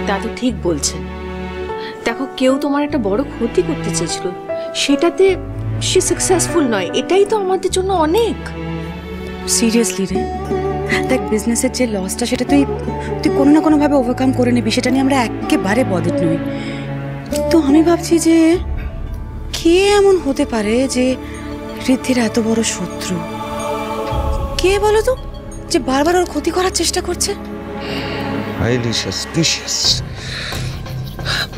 দাদু ঠিক বলছেন। দেখো, কেউ তোমার একটা বড় ক্ষতি করতে চেয়েছিল, সেটাতে সে সাকসেসফুল নয়, এটাই তো আমাদের জন্য অনেক। সিরিয়াসলি রে, দেখ বিজনেসের যে লসটা সেটা তুই কোনো না কোনোভাবে ওভারকাম করে নিবি, সেটা নিয়ে আমরা একেবারে বদট নই। কিন্তু আমি ভাবছি যে কে এমন হতে পারে যে ঋদ্ধির এত বড় শত্রু? কে বলো তো যে বারবার ওর ক্ষতি করার চেষ্টা করছে? Highly suspicious.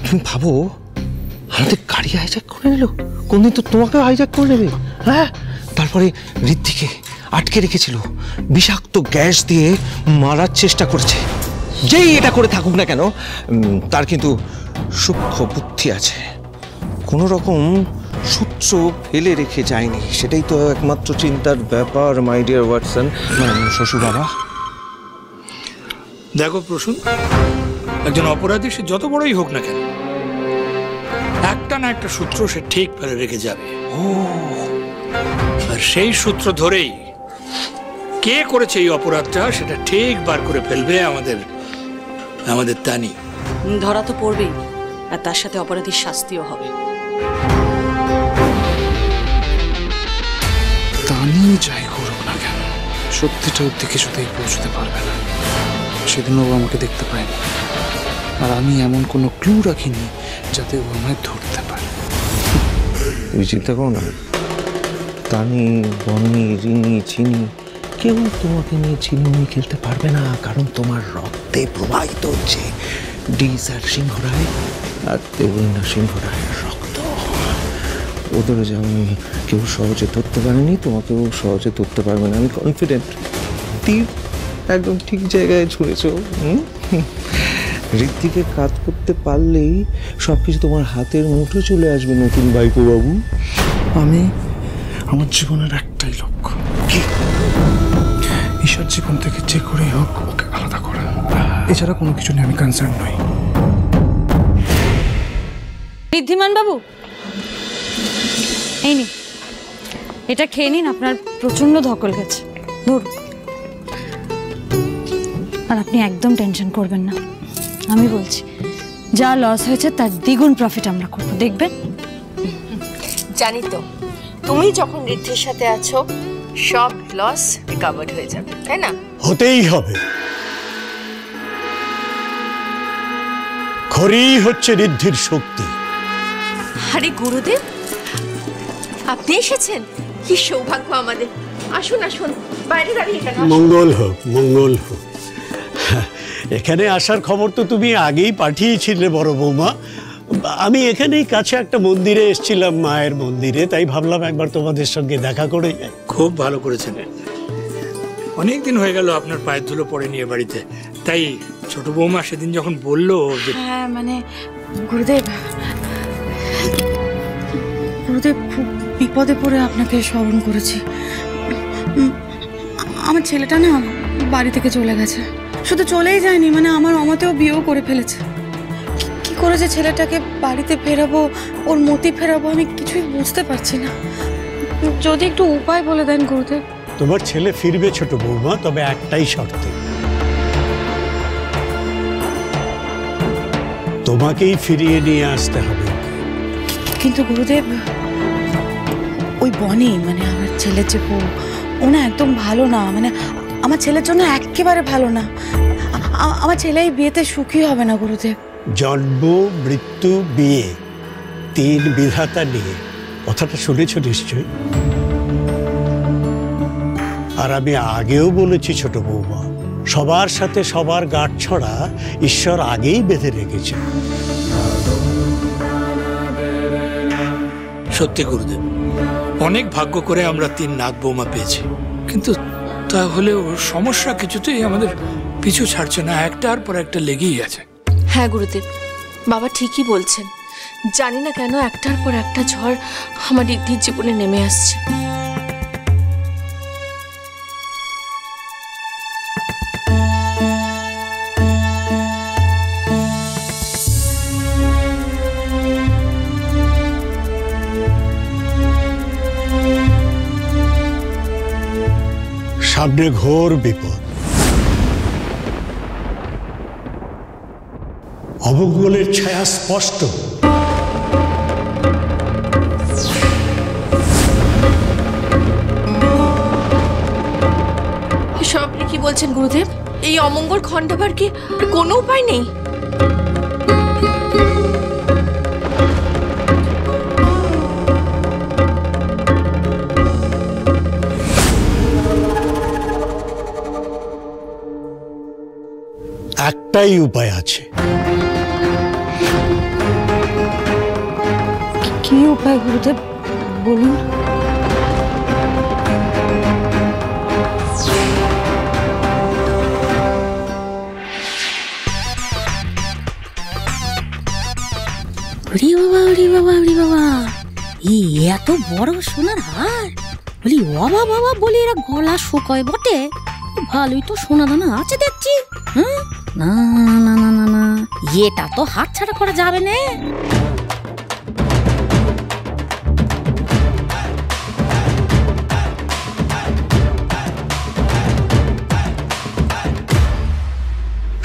তুমি ভাবো, আমাদের গাড়ি হাইজ্যাক করে নিল, কোনদিন তো তোমাকেও হাইজ্যাক করে নেবে। হ্যাঁ, তারপরে ঋদ্ধিকে আটকে রেখেছিল, বিষাক্ত গ্যাস দিয়ে মারার চেষ্টা করেছে। যেই এটা করে থাকুক না কেন, তার কিন্তু সূক্ষ্ম বুদ্ধি আছে, কোনো রকম সূত্র ফেলে রেখে যায়নি। সেটাই তো একমাত্র চিন্তার ব্যাপার, মাই ডিয়ার ওয়াটসন, শ্বশুর বাবা। দেখো প্রসূন, একজন অপরাধী সে যত বড়ই হোক না কেন, একটা না একটা সূত্র সে ঠিক ফেলে রেখে যাবে। আর সেই সূত্র ধরেই কে করেছে এই অপরাধটা সেটা ঠিক বার করে ফেলবে আমাদের তানি। ধরা তো পড়বেই, আর তার সাথে অপরাধীর শাস্তিও হবে। তানি যাই করুক না কেন, সত্যিটা অব্দি কিছুতেই পৌঁছতে পারবে না। সেদিনও ও আমাকে দেখতে পায়নি, আর আমি এমন কোনো ক্লু রাখিনি যাতে ও আমায় ধরতে পারে। তুমি চিন্তা করো না, তানি, বনি, রিনি, চিনি, কেউ তোমাকে নিয়ে চিনি খেলতে পারবে না, কারণ তোমার রক্তে প্রবাহিত হচ্ছে ডি স্যার সিংহরায় আর দেবলীনা সিংহরায়ের রক্ত। ওদের যেমন কেউ সহজে ধরতে পারেনি, তোমাকেও সহজে ধরতে পারবে না, আমি কনফিডেন্ট। তীর একদম ঠিক জায়গায় ছুঁড়েছ। ঋত্বিকে কাজ করতে পারলেই সবকিছু তোমার হাতের মুঠো চলে আসবে নতুন বাইকো বাবু। আমি আমার জীবনের একটাই লক্ষ্য, কি ঈশ্বর জীবন থেকে যে করেই হোক ওকে আলাদা করা। এছাড়া কোনো কিছু নিয়ে আমি কনসার্ন নই। ঋদ্ধিমান বাবু, এই নিন, এটা খেয়ে নিন, আপনার প্রচন্ড ধকল গেছে। ধরুন। আর আপনি একদম টেনশন করবেন না, আমি বলছি যা লস হয়েছে তার দ্বিগুণ প্রফিট আমরা করবো, দেখবেন। জানি তো, তুমি যখন ঋদ্ধির সাথে আছো সব লস রিকভার্ড হয়ে যাবে, তাই না? হতেই হবে। খড়ি হচ্ছে ঋদ্ধির শক্তি। আরে গুরুদেব, আপনি এসেছেন, কি সৌভাগ্য আমাদের। আসুন আসুন, বাইরে দাঁড়িয়ে কেন? মঙ্গল হোক, মঙ্গল হোক। এখানে আসার খবর তো তুমি আগেই পাঠিয়েছিলে বড় বৌমা। আমি এখানেই কাছে একটা মন্দিরে এসেছিলাম, মায়ের মন্দিরে, তাই ভাবলাম একবার তোমাদের সঙ্গে দেখা করে যাই। খুব ভালো করেছেন। অনেকদিন হয়ে গেল আপনার পায়ের ধুলো পড়েনি এ বাড়িতে, তাই ছোট বৌমা সেদিন যখন বললো যে হ্যাঁ মানে গুরুদেব, খুব বিপদে পড়ে আপনাকে স্মরণ করেছি। আমার ছেলেটা না বাড়ি থেকে চলে গেছে, শুধু চলেই যায়নি, মানে আমার অমতেও বিয়েও করে ফেলেছে। কি করে যে ছেলেটাকে বাড়িতে ফেরাবো, ওর মতি ফেরাবো, আমি কিছুই বুঝতে পারছি না। যদি একটু উপায় বলে দেন গুরুদেব। তোমার ছেলে ফিরবে ছোট বৌমা, তবে একটাই শর্তে, তোমাকেই ফিরিয়ে নিয়ে আসতে হবে। কিন্তু গুরুদেব, ওই বনি, মানে আমার ছেলের যে বউ, ও না একদম ভালো না, মানে আমার ছেলের জন্য একেবারে ভালো না। আমার ছেলে এই বিয়েতে সুখী হবে না গুরুদেব। জন্ম, মৃত্যু, বিয়ে, তিন বিধাতা নিয়ে কথাটা শুনেছ নিশ্চয়ই। আর আমি আগেও বলেছি ছোট বৌমা, সবার সাথে সবার গাঁটছড়া ঈশ্বর আগেই বেঁধে রেখেছে। সত্যি গুরুদেব, অনেক ভাগ্য করে আমরা তিন নাগ বৌমা পেয়েছি, কিন্তু তাহলেও সমস্যা কিছুতেই আমাদের পিছু ছাড়ছে না, একটার পর একটা লেগেই আছে। হ্যাঁ গুরুদেব, বাবা ঠিকই বলছেন। জানি না কেন একটার পর একটা ঝড় আমার ঋদ্ধির জীবনে নেমে আসছে। সামনে ঘোর বিপদ। অমঙ্গলের ছায়া স্পষ্ট। এসব আপনি কি বলছেন গুরুদেব? এই অমঙ্গল খণ্ডাবার কি কোনো উপায় নেই? একটাই উপায় আছে। কি উপায় গুরুদেব বলুন? ওরে বাবা, ওরে বাবা, ওরে বাবা, এত বড় সোনার হার! বলি বাবা বাবা বলে এরা গলা শোকায় বটে। ভালোই তো সোনা দানা আছে দেখছি। হ্যাঁ, না না না না না, এটা তো হাত ছাড়া করা যাবে না।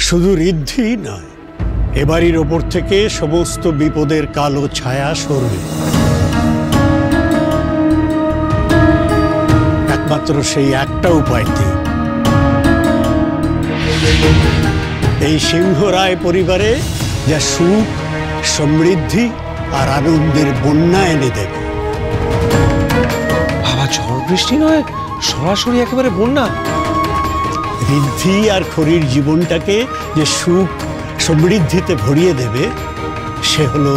শুধু ঋদ্ধি নয়, এবাড়ির ওপর থেকে সমস্ত বিপদের কালো ছায়া সরবে। একমাত্র সেই একটা উপায়তে এই সিংহরায় পরিবারে যা সুখ, সমৃদ্ধি আর আনন্দের বন্যা এনে দেবে। বাবা, ঝড় বৃষ্টি নয়, সরাসরি একেবারে বন্যা। ঋদ্ধি আর খরির জীবনটাকে যে সুখ সমৃদ্ধিতে ভরিয়ে দেবে, সে হলো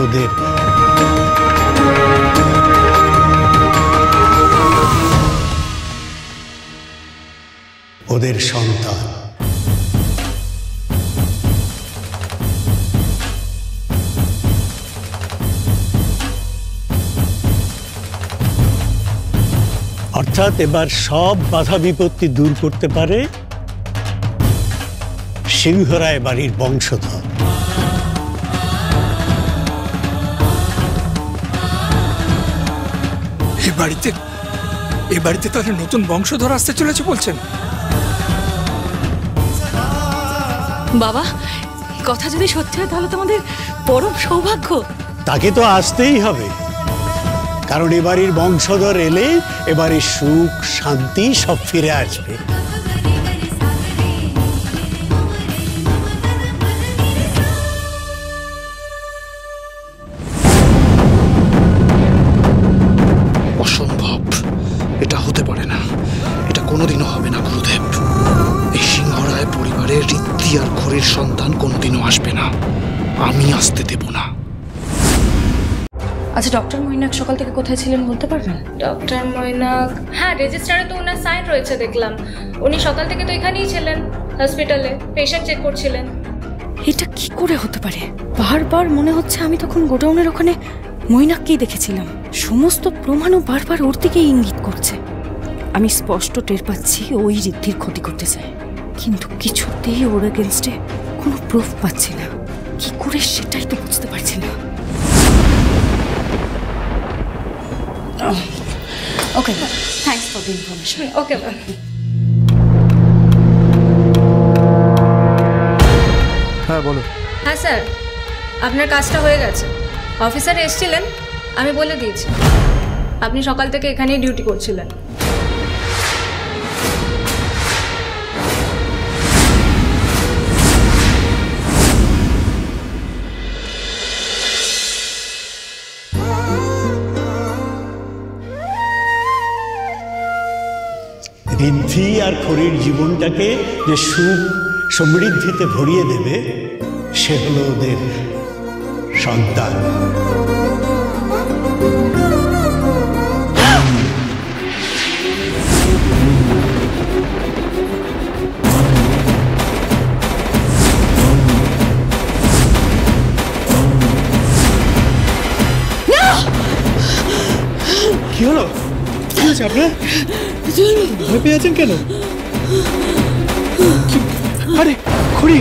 ওদের সন্তান। অর্থাৎ এবার সব বাধা বিপত্তি দূর করতে পারে সিংহরায় বাড়ির বংশধর। এ বাড়িতে তাহলে নতুন বংশধর আসতে চলেছে বলছেন? বাবা, কথা যদি সত্যি হয় তাহলে তো আমাদের পরম সৌভাগ্য। তাকে তো আসতেই হবে, কারণ এবাড়ির বংশধর এলে এবারে সুখ শান্তি সব ফিরে আসবে। অসম্ভব, এটা হতে পারে না, এটা কোনোদিনও হবে না গুরুদেব। এই সিংহরায় পরিবারের ঋদ্ধি আর খরির সন্তান কোনোদিনও আসবে না, আমি আসতে দেব না। আচ্ছা, ডক্টর মৈনাক সকাল থেকে কোথায় ছিলেন বলতে পারবেন? ডক্টর মৈনাক, হ্যাঁ, রেজিস্টারে তো ওনার সাইন রয়েছে দেখলাম। উনি সকাল থেকে তো এখানেই ছিলেন, হসপিটালে পেশেন্ট চেক করছিলেন। এটা কি করে হতে পারে? বারবার মনে হচ্ছে আমি তখন গোডাউনের ওখানে মৈনাককেই দেখেছিলাম। সমস্ত প্রমাণও বারবার ওর দিকে ইঙ্গিত করছে। আমি স্পষ্ট টের পাচ্ছি ওই ঋদ্ধির ক্ষতি করতে চায়, কিন্তু কিছুতেই ওর এগেনস্টে কোনো প্রুফ পাচ্ছি না। কি করে সেটাই তো বুঝতে পারছি না। Okay, thanks for the information. Okay ma'am. হ্যাঁ বলো। হ্যাঁ স্যার, আপনার কাজটা হয়ে গেছে। অফিসার এসেছিলেন, আমি বলে দিয়েছি। আপনি সকাল থেকে এখানেই ডিউটি করছিলেন। ঋদ্ধি আর খরির জীবনটাকে যে সুখ সমৃদ্ধিতে ভরিয়ে দেবে, সে হলো ওদের সন্তান। কি হলো? কি হয়েছে আপনার? ভয় পেয়ে আছেন কেন? আরে খড়ি,